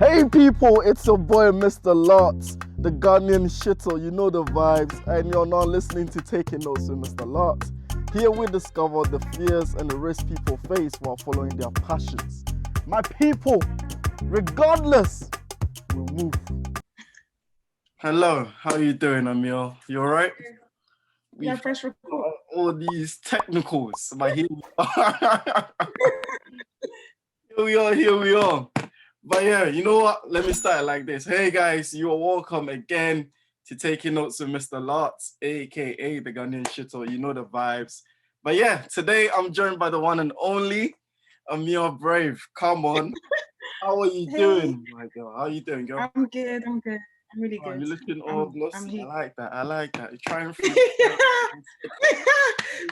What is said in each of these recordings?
Hey people, it's your boy Mr.Lartz, the Ghanaian shitter, you know the vibes, and you're now listening to Taking Notes with Mr.Lartz. Here we discover the fears and the risks people face while following their passions. My people, regardless, we'll move. Hello, how you doing, Amia? You alright? Yeah, press record. All these technicals, but here we are. Here we are. But yeah, you know what? Let me start like this. Hey guys, you are welcome again to Taking Notes with Mr.Lartz, aka the Ghanaian shitter. You know the vibes. But yeah, today I'm joined by the one and only Amia Brave. Come on. How are you doing? My girl, how are you doing, girl? I'm good. I'm really good. You're looking all glossy. I'm here. I like that. You're trying to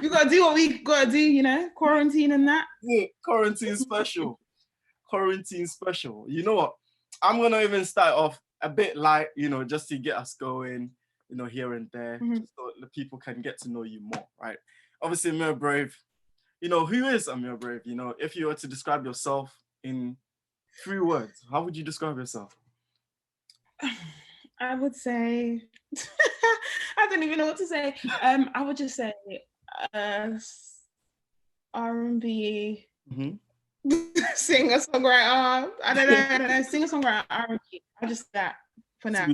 We gotta do what we gotta do, you know, quarantine and that. Yeah, quarantine special. You know what? I'm gonna even start off a bit light, just to get us going, here and there, just so the people can get to know you more, right? Obviously, Amia Brave. Who is Amia Brave? If you were to describe yourself in 3 words, how would you describe yourself? I would say I don't even know what to say. I would just say R&B. Singer songwriter. I don't know. Singer songwriter R&B. I'll just that for now.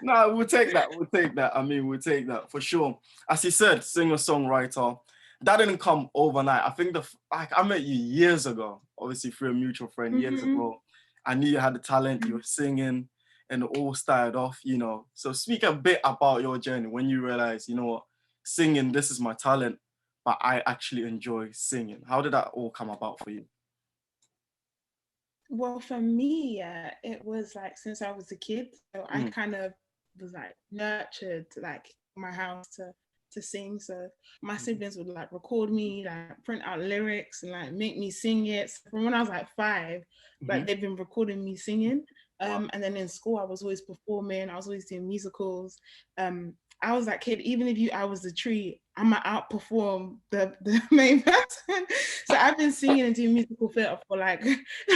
No, we'll take that. I mean, we'll take that for sure. As you said, singer songwriter. That didn't come overnight. I think I met you years ago, obviously through a mutual friend years ago. I knew you had the talent. You were singing, and it all started off. So speak a bit about your journey when you realized, what, singing, this is my talent, but I actually enjoy singing. How did that all come about for you? Well, for me, it was like since I was a kid, so I kind of was like nurtured like my house to sing. So my siblings would like record me, like print out lyrics and like make me sing it. So from when I was like 5, like they've been recording me singing. And then in school, I was always performing. I was always doing musicals. I was that kid, even if I was the tree, I'm gonna outperform the main person. So I've been singing and doing musical theatre for like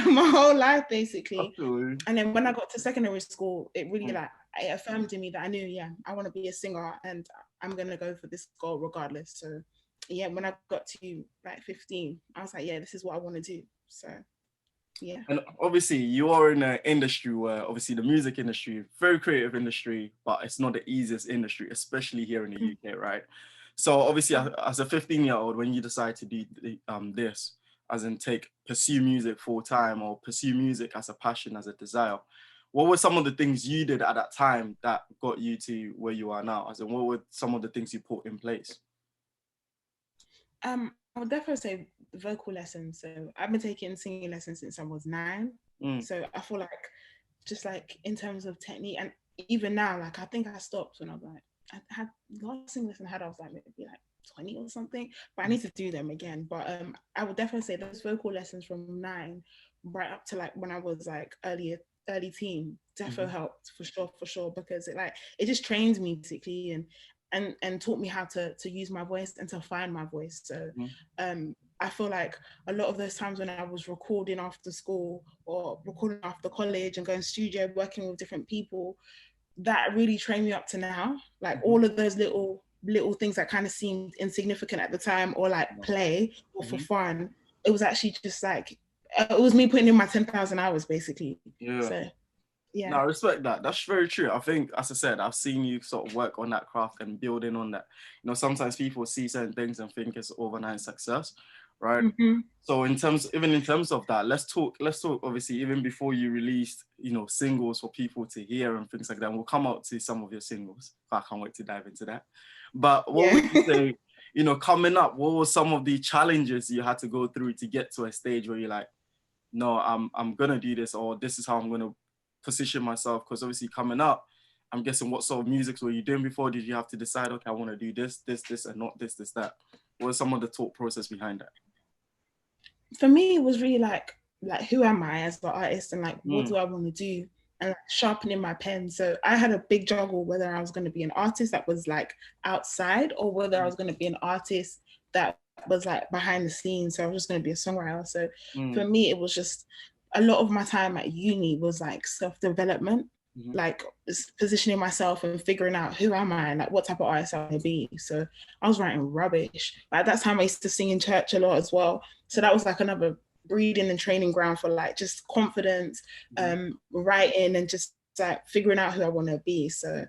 my whole life, basically. Absolutely. And then when I got to secondary school, it really it affirmed in me that I knew, I want to be a singer and I'm gonna go for this goal regardless. So yeah, when I got to like 15, I was like, this is what I want to do. So yeah. And obviously you are in an industry where obviously the music industry, very creative industry, but it's not the easiest industry, especially here in the UK, right? So obviously as a 15-year-old, when you decide to do this, as in pursue music full time or pursue music as a passion, as a desire, what were some of the things you did at that time that got you to where you are now? As in, what were some of the things you put in place? I would definitely say vocal lessons. So I've been taking singing lessons since I was 9. So I feel like just like in terms of technique, and even now, like I think I stopped when I was like, I had last singing lesson I was like maybe like 20 or something, but I need to do them again. But I would definitely say those vocal lessons from 9 right up to like when I was like early teen definitely helped for sure, because it just trained me basically and taught me how to use my voice and to find my voice. So I feel like a lot of those times when I was recording after school or recording after college and going studio, working with different people, that really trained me up to now. Like all of those little things that kind of seemed insignificant at the time or like play or for fun, it was actually just like, it was me putting in my 10,000 hours basically. Yeah. So yeah. No, I respect that. That's very true. I think, as I said, I've seen you sort of work on that craft and building on that. Sometimes people see certain things and think it's overnight success, right? So in terms of that, let's talk obviously even before you released, singles for people to hear and things like that. And we'll come out to some of your singles. I can't wait to dive into that. But what would you say, coming up, what were some of the challenges you had to go through to get to a stage where you're like, no, I'm gonna do this, or this is how I'm gonna position myself? Because obviously coming up, I'm guessing, what sort of music were you doing before? Did you have to decide, okay, I want to do this, and not this, that? What was some of the thought process behind that? For me, it was really like who am I as an artist, and like what do I want to do, and like sharpening my pen. So I had a big juggle whether I was going to be an artist that was like outside or whether I was going to be an artist that was like behind the scenes. So I was just going to be a songwriter. So for me, it was just a lot of my time at uni was like self-development, like positioning myself and figuring out who am I and like what type of artist I want to be. So I was writing rubbish. At that time I used to sing in church a lot as well. So that was like another breeding and training ground for like just confidence, writing and just like figuring out who I want to be. So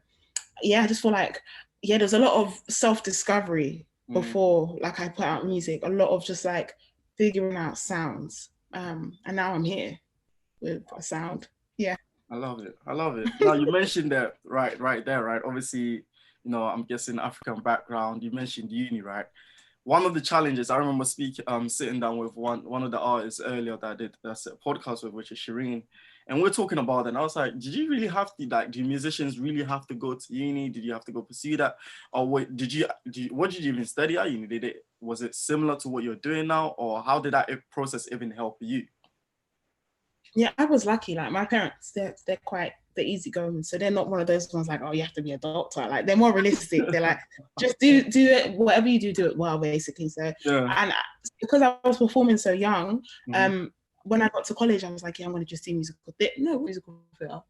yeah, I just feel like, yeah, there's a lot of self-discovery before like I put out music, a lot of just like figuring out sounds. And now I'm here with a sound. Yeah. I love it. I love it. Now you mentioned that right there, right? Obviously, you know, I'm guessing African background. You mentioned uni, right? One of the challenges I remember sitting down with one of the artists earlier that I did a podcast with, which is Shireen, and we're talking about it. And I was like, did you really have to, like, do musicians really have to go to uni? Did you have to go pursue that, or what did you even study at uni? Was it similar to what you're doing now, or how did that process even help you? Yeah, I was lucky. Like my parents, they're easygoing, so they're not one of those ones like, oh, you have to be a doctor. Like they're more realistic. They're like, just do it, whatever you do it well, basically. So and because I was performing so young, when I got to college, I was like, yeah, I'm gonna just do musical theatre. What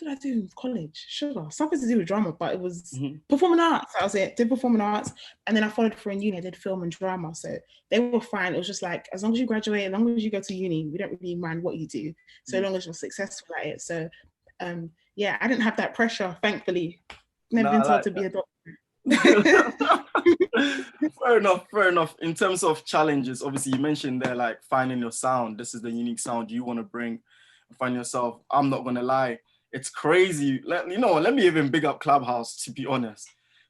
did I do in college? Sugar, something to do with drama, but it was performing arts. That was it. Did performing arts, and then I followed for in uni. I did film and drama, so they were fine. It was just like, as long as you graduate, as long as you go to uni, we don't really mind what you do, so long as you're successful at it. So, yeah, I didn't have that pressure, thankfully. Never been told to be a doctor. Fair enough. In terms of challenges, obviously you mentioned there, like finding your sound. This is the unique sound you want to bring. Find yourself. I'm not gonna lie. It's crazy. Let me even big up Clubhouse, to be honest.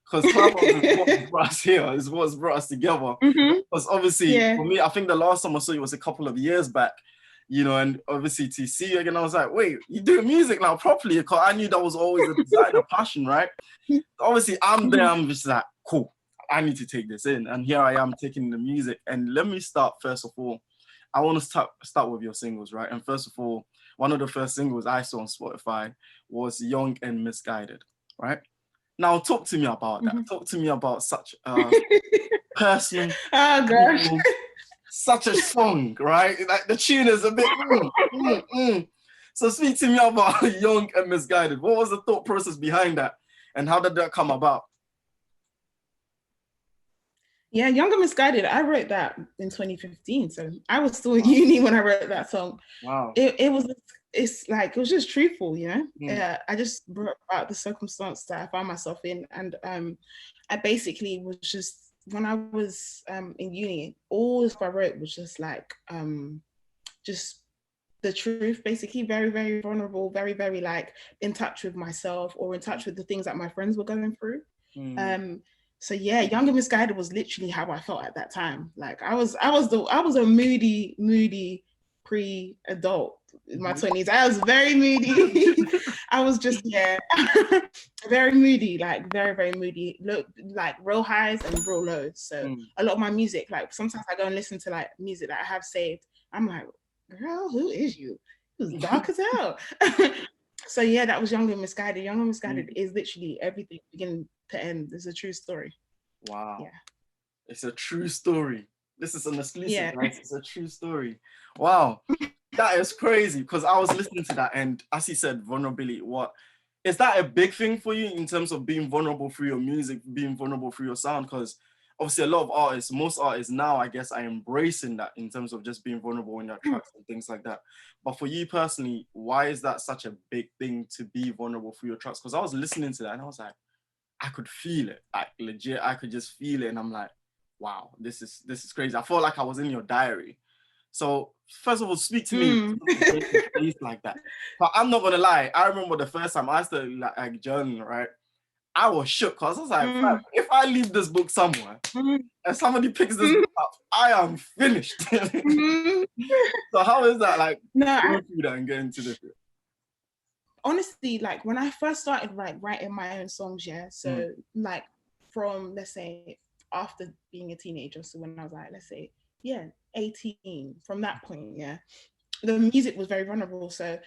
Because Clubhouse is what brought us here, is what's brought us together. Because obviously, for me, I think the last time I saw you was a couple of years back, you know, and obviously to see you again, I was like, wait, you do music now properly? Because I knew that was always a designer passion, right? Obviously, I'm there, I'm just like, cool, I need to take this in. And here I am taking the music. And let me start, first of all, I want to start with your singles, right? And first of all, one of the first singles I saw on Spotify was Young and Misguided, right? Now, talk to me about that. Talk to me about such a personal, such a song, right? Like the tune is a bit. So speak to me about Young and Misguided. What was the thought process behind that? And how did that come about? Yeah, Young and Misguided, I wrote that in 2015. So I was still in uni when I wrote that song. Wow. It was just truthful, you know? Yeah, I just brought out the circumstance that I found myself in. And I basically was just, when I was in uni, all the stuff I wrote was just like, just the truth, basically, very, very vulnerable, very, very like in touch with myself or in touch with the things that my friends were going through. So yeah, Young and Misguided was literally how I felt at that time. Like I was a moody pre-adult in my 20s. I was very moody. I was just very moody, like very, very moody. Look, like real highs and real lows. So a lot of my music, like sometimes I go and listen to like music that I have saved. I'm like, girl, who is you? It was dark as hell. So yeah, that was Young and Misguided. Young and Misguided is literally everything beginning to end. It's a true story. Wow. Yeah. It's a true story. This is an exclusive, right? It's a true story. Wow. That is crazy, because I was listening to that, and as you said, vulnerability. What is that a big thing for you in terms of being vulnerable through your music, being vulnerable through your sound? Because obviously a lot of artists, most artists now, I guess, are embracing that in terms of just being vulnerable in their tracks and things like that. But for you personally, why is that such a big thing to be vulnerable through your tracks? Because I was listening to that and I was like, I could feel it, like legit, I could just feel it. And I'm like, wow, this is crazy. I felt like I was in your diary. So first of all, speak to me like that. But I'm not gonna lie, I remember the first time I started like journaling, right? I was shook, because I was like, if I leave this book somewhere and somebody picks this book up, I am finished. So how is that like going through that and getting to this? Honestly, like when I first started writing my own songs, so like from, let's say, after being a teenager, so when I was like, let's say, 18, from that point, the music was very vulnerable. So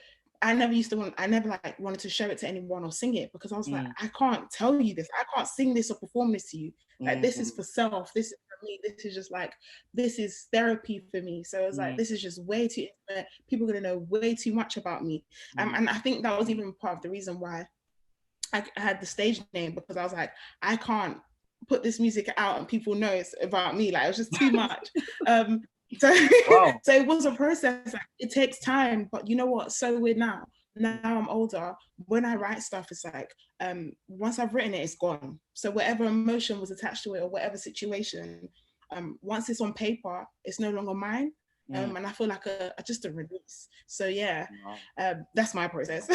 I never wanted to show it to anyone or sing it, because I was like, I can't tell you this. I can't sing this or perform this to you. Like this is for self. This is for me, this is just like, this is therapy for me. So I was like, this is just way too intimate. People are gonna know way too much about me. And I think that was even part of the reason why I had the stage name, because I was like, I can't put this music out and people know it's about me. Like, it was just too much. So it was a process. Like, it takes time, but you know what? So weird now. Now I'm older. When I write stuff, it's like, once I've written it, it's gone. So whatever emotion was attached to it or whatever situation, once it's on paper, it's no longer mine. And I feel like just a release. So yeah, that's my process.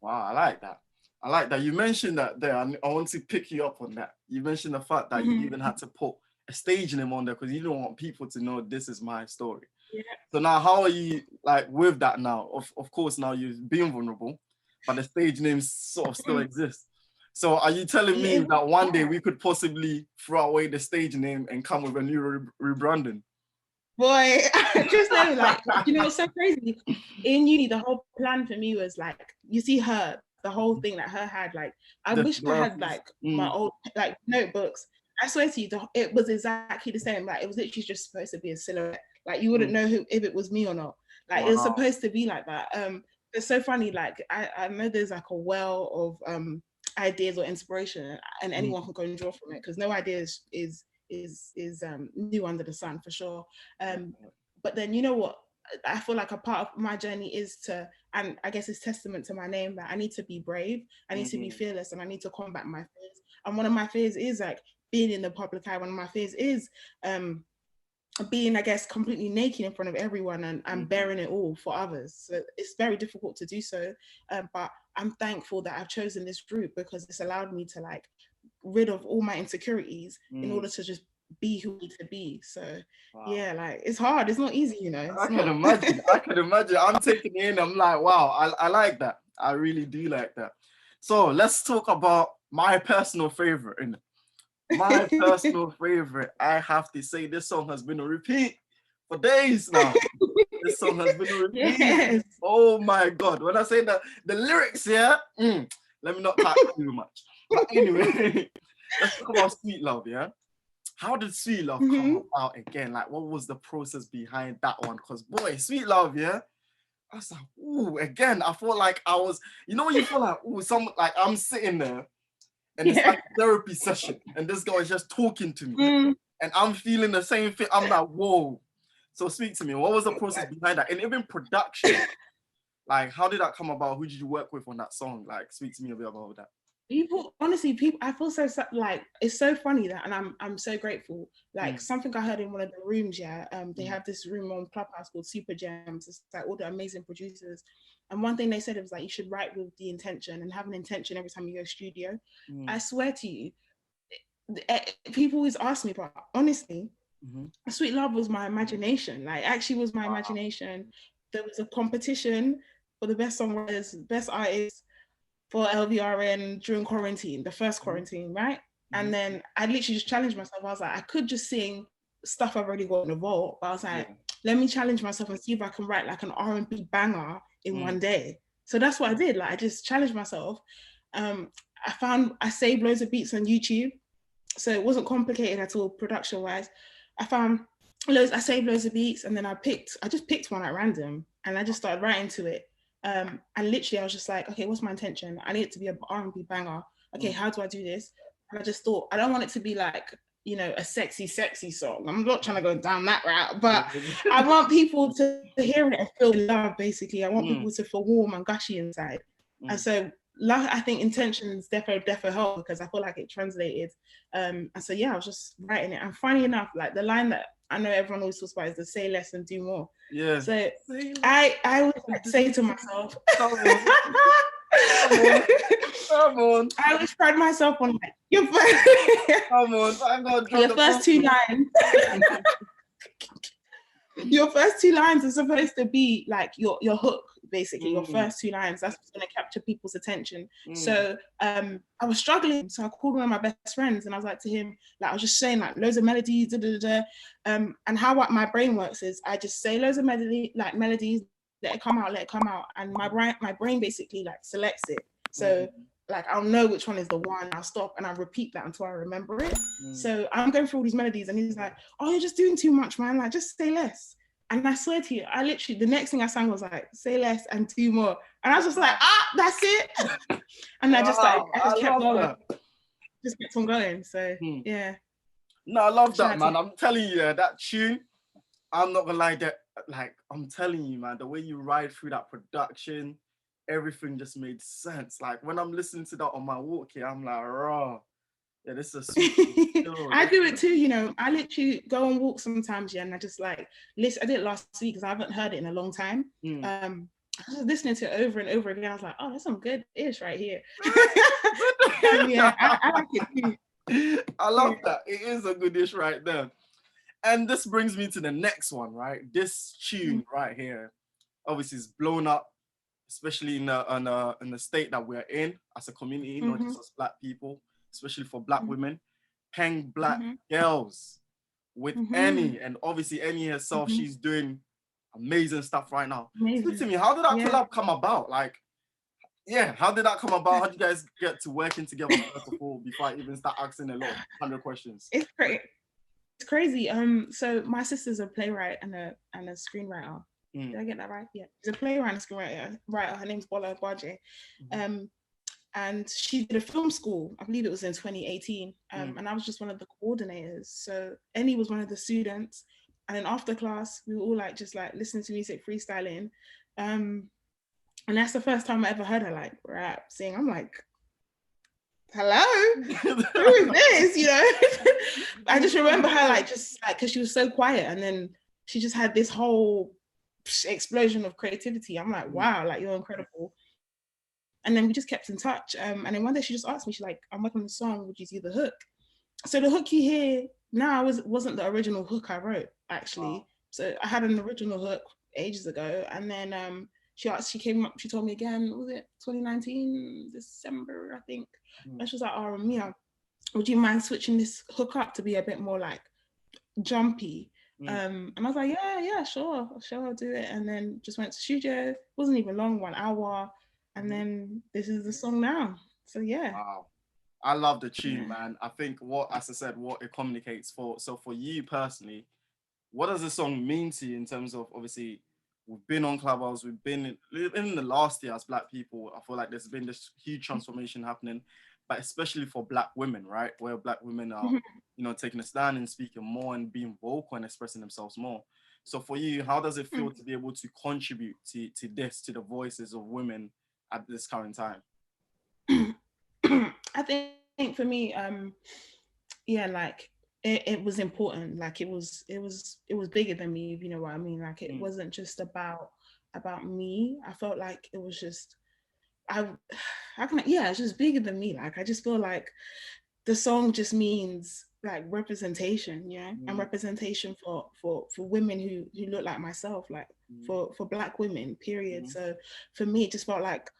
Wow, I like that. I like that. You mentioned that there. I want to pick you up on that. You mentioned the fact that you even had to put a stage name on there because you don't want people to know this is my story. Yeah. So now, how are you like with that now? Of course, now you're being vulnerable, but the stage name sort of still exists. So are you telling me that one day we could possibly throw away the stage name and come with a new rebranding? Boy, just know, like, you know, it's so crazy. In uni, the whole plan for me was like, you see her, the whole thing that her had, like, I wished I had like my old like notebooks. I swear to you, it was exactly the same. Like, it was literally just supposed to be a silhouette. Like, you wouldn't know if it was me or not. Like, it was supposed to be like that. It's so funny. Like, I know there's like a well of ideas or inspiration, and anyone can go and draw from it, because no idea is new under the sun, for sure. But then, you know what? I feel like a part of my journey is to, and I guess it's testament to my name, that I need to be brave, I need to be fearless, and I need to combat my fears. And one of my fears is like being in the public eye. One of my fears is being, I guess, completely naked in front of everyone and bearing it all for others. So it's very difficult to do so. But I'm thankful that I've chosen this route, because it's allowed me to like rid of all my insecurities in order to just be who we need to be. So yeah, like, it's hard, it's not easy, you know. I can imagine. I'm taking it in. I'm like, wow, I like that. I really do like that. So let's talk about my personal favorite. My personal favorite, I have to say, this song has been a repeat for days now. This song has been a repeat. Yes. Oh my God. When I say that, the lyrics here, let me not talk too much. But anyway, let's talk about Sweet Love, yeah? How did Sweet Love come about again? Like, what was the process behind that one? Because, boy, Sweet Love, yeah? I was like, ooh, again, I felt like I was, you know when you feel like, ooh, like I'm sitting there and it's like a therapy session and this guy is just talking to me and I'm feeling the same thing. I'm like, whoa. So speak to me. What was the process behind that? And even production, like, how did that come about? Who did you work with on that song? Like, speak to me a bit about that. People, honestly, I feel so like, it's so funny that, and I'm so grateful. Like, something I heard in one of the rooms, they have this room on Clubhouse called Super Gems. It's like all the amazing producers. And one thing they said was like, you should write with the intention and have an intention every time you go studio. I swear to you, people always ask me, but honestly, Sweet Love was my imagination. Like, actually was my imagination. There was a competition for the best songwriters, best artists for LVRN during quarantine, the first quarantine, right? And then I literally just challenged myself. I was like, I could just sing stuff I've already got in the vault, but I was like, let me challenge myself and see if I can write like an R&B banger in one day. So that's what I did. Like, I just challenged myself. I saved loads of beats on YouTube, so it wasn't complicated at all production-wise. I saved loads of beats, and then I just picked one at random, and I just started writing to it. And literally I was just like, okay, what's my intention? I need it to be an R&B banger. Okay, how do I do this? And I just thought, I don't want it to be like, you know, a sexy song. I'm not trying to go down that route, but I want people to hear it and feel love, basically. I want people to feel warm and gushy inside. And so I think intentions definitely help, because I feel like it translated. And so yeah, I was just writing it. And funny enough, like, the line that I know everyone always talks about is the say less and do more. Yeah. So I always say to myself, come on. I always pride myself on like, your first two lines. Your first two lines are supposed to be like your hook, basically. Your first two lines, that's what's going to capture people's attention. So I was struggling, so I called one of my best friends, and I was like to him, like, I was just saying like loads of melodies, and how my brain works is I just say loads of melodies, let it come out, and my brain basically like selects it. So like I'll know which one is the one. I'll stop and I'll repeat that until I remember it. So I'm going through all these melodies and he's like, oh, you're just doing too much, man. Like, just say less. And I swear to you, I literally, the next thing I sang was like, say less and 2 more. And I was just like, that's it. And I just kept going. Just kept on going. So yeah. No, I love that, man. I'm telling you, that tune, I'm not gonna lie, I'm telling you, man, the way you ride through that production, everything just made sense. Like when I'm listening to that on my walk here, I'm like, raw. Yeah, this is a sweet I do it too, you know. I literally go on walks sometimes, and I just like listen. I did it last week because I haven't heard it in a long time. I was listening to it over and over again. I was like, oh, that's some good-ish right here. Yeah, I like it too. I love that. It is a good-ish right there. And this brings me to the next one, right? This tune right here, obviously, is blown up, especially in the state that we're in as a community, not just as Black people, especially for Black women. Peng Black Girls with Enny, and obviously Enny herself, she's doing amazing stuff right now. Speak to me, how did that collab come about? Like, how did that come about? How did you guys get to working together first of all before I even start asking a lot of 100 questions? It's great. It's crazy. So my sister's a playwright and a screenwriter. Did I get that right? Yeah, she's a playwright and a screenwriter. Her name's Bola Gwaje. And she did a film school. I believe it was in 2018. And I was just one of the coordinators. So Enny was one of the students. And then after class, we were all like just like listening to music, freestyling. And that's the first time I ever heard her like rap, sing. I'm like, hello, who is this? You know, I just remember her like just like because she was so quiet, and then she just had this whole explosion of creativity. I'm like, wow, like you're incredible. And then we just kept in touch. And then one day she just asked me, she's like, I'm working on a song, would you do the hook? So the hook you hear now wasn't the original hook I wrote, actually. Wow. So I had an original hook ages ago. And then she came up, she told me again, was it 2019, December, I think. And she was like, oh, Amia, would you mind switching this hook up to be a bit more like jumpy? And I was like, yeah, sure, I'll do it. And then just went to studio. It wasn't even long, 1 hour. And then this is the song now. So yeah. Wow. I love the tune, man. I think as I said, what it communicates for. So for you personally, what does the song mean to you in terms of, obviously, we've been on Clubhouse, we've been in the last year as Black people, I feel like there's been this huge transformation happening, but especially for Black women, right? Where Black women are, taking a stand and speaking more and being vocal and expressing themselves more. So for you, how does it feel to be able to contribute to the voices of women at this current time? I think for me, like it was important. Like it was bigger than me, if you know what I mean. Like it wasn't just about me. I felt like it was just it's just bigger than me. Like I just feel like the song just means like representation, and representation for women who look like myself, like for Black women, period. So for me, it just felt like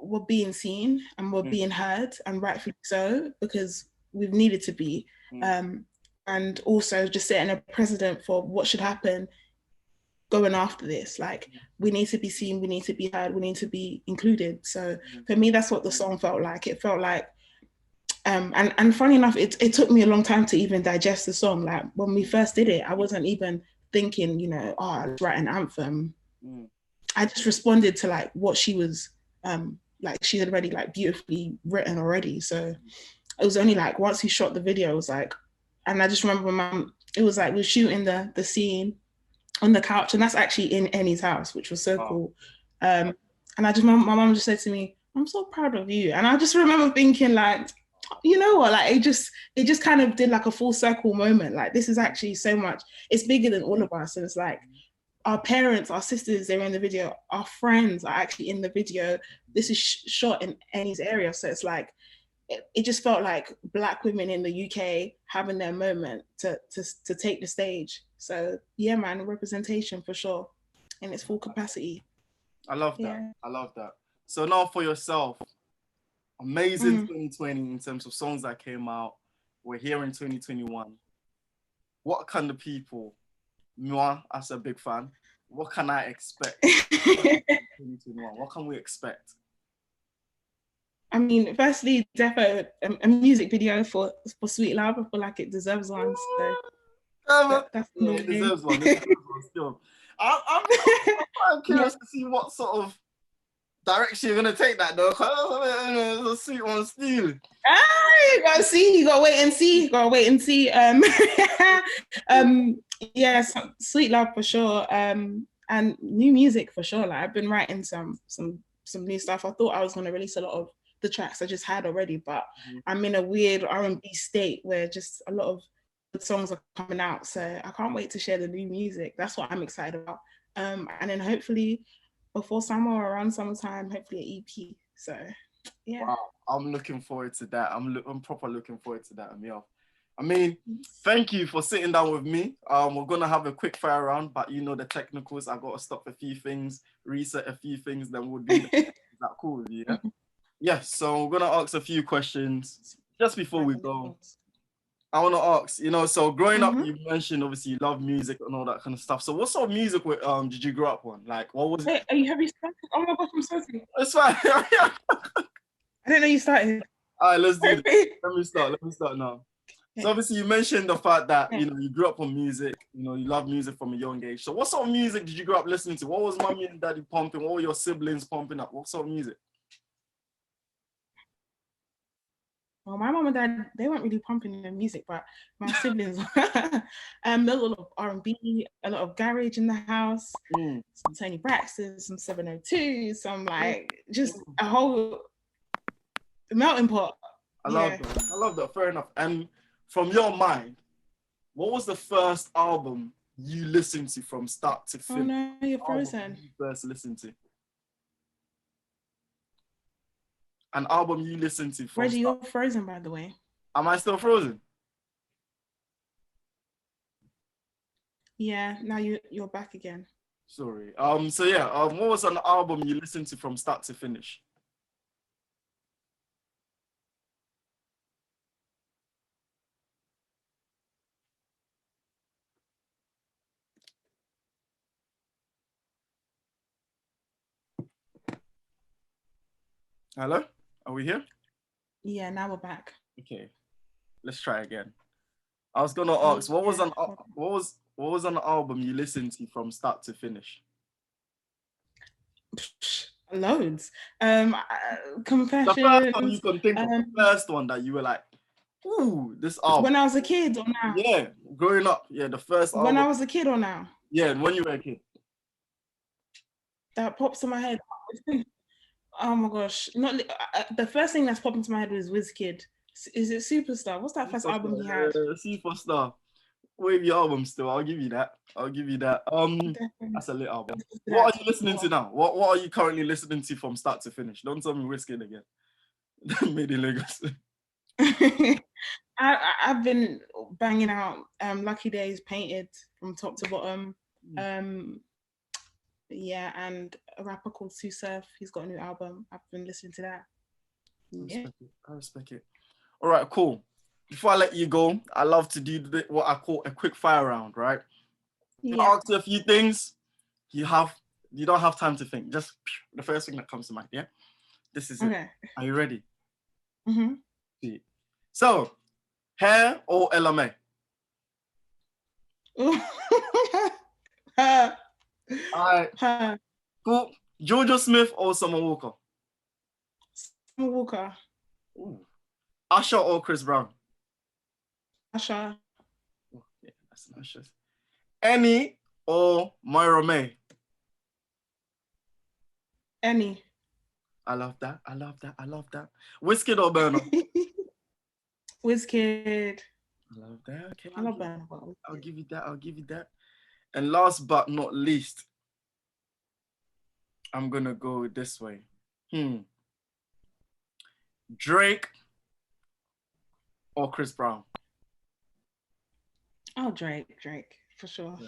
we're being seen and we're being heard, and rightfully so, because we've needed to be. And also just setting a precedent for what should happen going after this. Like we need to be seen, we need to be heard, we need to be included. So for me, that's what the song felt like. It felt like, and funny enough, it took me a long time to even digest the song. Like when we first did it, I wasn't even thinking, let's write an anthem. I just responded to like what she was, like she had already like beautifully written already. So it was only like once he shot the video, it was like, and I just remember my mom, it was like we were shooting the scene on the couch, and that's actually in Enny's house, which was so cool. And I just remember my mom just said to me, I'm so proud of you. And I just remember thinking like, you know what, like it just kind of did like a full circle moment. Like this is actually so much, it's bigger than all of us. And it's like our parents, our sisters, they're in the video, our friends are actually in the video. This is shot in Enny's area. So it's like, it just felt like Black women in the UK having their moment to take the stage. So yeah, man, representation for sure in its full capacity. I love that. Yeah. I love that. So now for yourself, amazing 2020 in terms of songs that came out. We're here in 2021. What kind of people, moi as a big fan, what can I expect? 2021? What can we expect? I mean, firstly, defo a music video for Sweet Love. I feel like it deserves one. So that's yeah, it deserves one. It deserves one still. I'm curious to see what sort of direction you're gonna take that though. It's a sweet one still. You gotta see. You gotta wait and see. Yeah, Sweet Love for sure. And new music for sure. Like I've been writing some new stuff. I thought I was gonna release a lot of the tracks I just had already, but I'm in a weird R&B state where just a lot of the songs are coming out. So I can't wait to share the new music. That's what I'm excited about. And then hopefully before summer or around summertime, hopefully an EP. So yeah. Wow, I'm looking forward to that. I'm proper looking forward to that, Amia. I mean, thank you for sitting down with me. We're gonna have a quick fire round, but you know the technicals. I gotta stop a few things, reset a few things, then we'll do that. Is that cool? Yeah. Yes. So we're gonna ask a few questions just before we go. I want to ask, you know, so growing up, you mentioned obviously you love music and all that kind of stuff. So what sort of music did you grow up on? Like, what was it? Hey, have you started? Oh my gosh, I'm so sorry. It's fine. I didn't know you started. All right, let's do this. Let me start now. So obviously you mentioned the fact that, you know, you grew up on music, you know, you love music from a young age. So what sort of music did you grow up listening to? What was mommy and daddy pumping? What were your siblings pumping up? What sort of music? Well, my mom and dad, they weren't really pumping the music, but my siblings, there was a lot of R&B, a lot of garage in the house, some Tony Braxton, some 702, some like just a whole melting pot. I love that. Fair enough. And from your mind, what was the first album you listened to from start to finish? Oh no, you're frozen. You first listened to? An album you listened to from Reggie, you're frozen, by the way. Am I still frozen? Yeah, now you're back again. Sorry. So yeah, what was an album you listened to from start to finish? Hello? Are we here? Yeah, now we're back. Okay. Let's try again. I was gonna ask, what was an album you listened to from start to finish? Loads. Confession. The first one you can think of, the first one that you were like, ooh, this album. When I was a kid or now? Yeah, growing up. Yeah, the first album. When I was a kid or now? Yeah, when you were a kid. That pops in my head. Oh my gosh. Not the first thing that's popped into my head was Wizkid. Is it Superstar? What's that first album he had? Superstar. Wavy album still. I'll give you that. That's a lit album. What are you listening to now? What are you currently listening to from start to finish? Don't tell me Wizkid again. Made in Lagos. I've been banging out Lucky Days Painted from top to bottom. Yeah, and a rapper called Sue Surf. He's got a new album. I've been listening to that. I respect it. All right, cool. Before I let you go, I love to do what I call a quick fire round, right? I'll ask you a few things. You don't have time to think. Just the first thing that comes to mind, yeah? This is it. Are you ready? Mm-hmm. So, hair or LMA? All right. Cool. Jojo Smith or Summer Walker? Summer Walker. Ooh. Usher or Chris Brown? Usher. Oh, yeah, that's Usher. Enny or Myra May? Enny. I love that. Wizkid or Burna? Wizkid. I love that. Okay, I love Burna. I'll give you that. And last but not least, I'm gonna go this way. Drake or Chris Brown? Oh, Drake, for sure.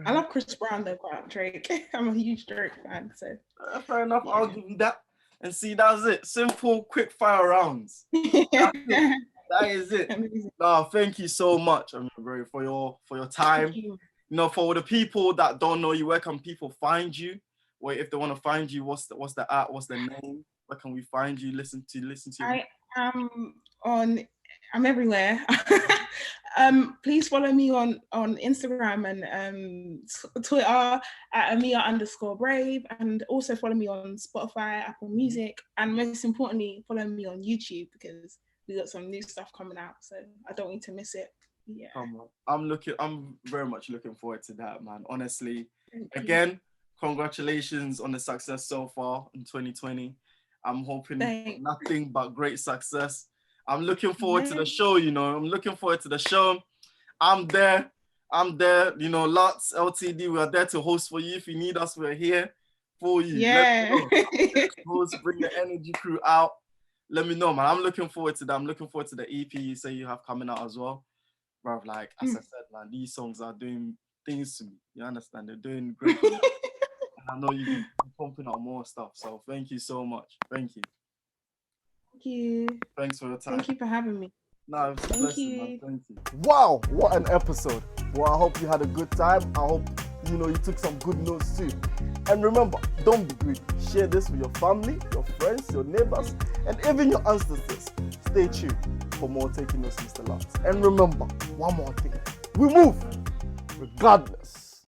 I love Chris Brown though, but Drake. I'm a huge Drake fan, so. Fair enough. Yeah. I'll give you that. And see, that's it. Simple, quick fire rounds. That is it. No, thank you so much, Amia Brave, for your time. You know, for the people that don't know you, where can people find you? Or if they want to find you, what's the app? What's the name? Where can we find you? Listen to you. I'm everywhere. Please follow me on Instagram and Twitter at Amia_Brave, and also follow me on Spotify, Apple Music, and most importantly, follow me on YouTube, because we got some new stuff coming out, so I don't need to miss it. Yeah. I'm very much looking forward to that, man. Honestly, again, congratulations on the success so far in 2020. I'm hoping nothing but great success. I'm looking forward to the show, I'm looking forward to the show. I'm there, Lartz, LTD, we are there to host for you. If you need us, we're here for you. Yeah. Host, bring the energy crew out. Let me know, man. I'm looking forward to that. I'm looking forward to the EP you say you have coming out as well. Bro, like, as I said, man, these songs are doing things to me. You understand? They're doing great things. And I know you'll be pumping out more stuff. So thank you so much. Thank you. Thank you. Thanks for your time. Thank you for having me. No, it's a blessing, man. Thank you. Wow, what an episode. Well, I hope you had a good time. I hope, you took some good notes too. And remember, don't be greedy. Share this with your family, your friends, your neighbors, and even your ancestors. Stay tuned for more Taking Notes, Mr. Lartz. And remember, one more thing. We move regardless.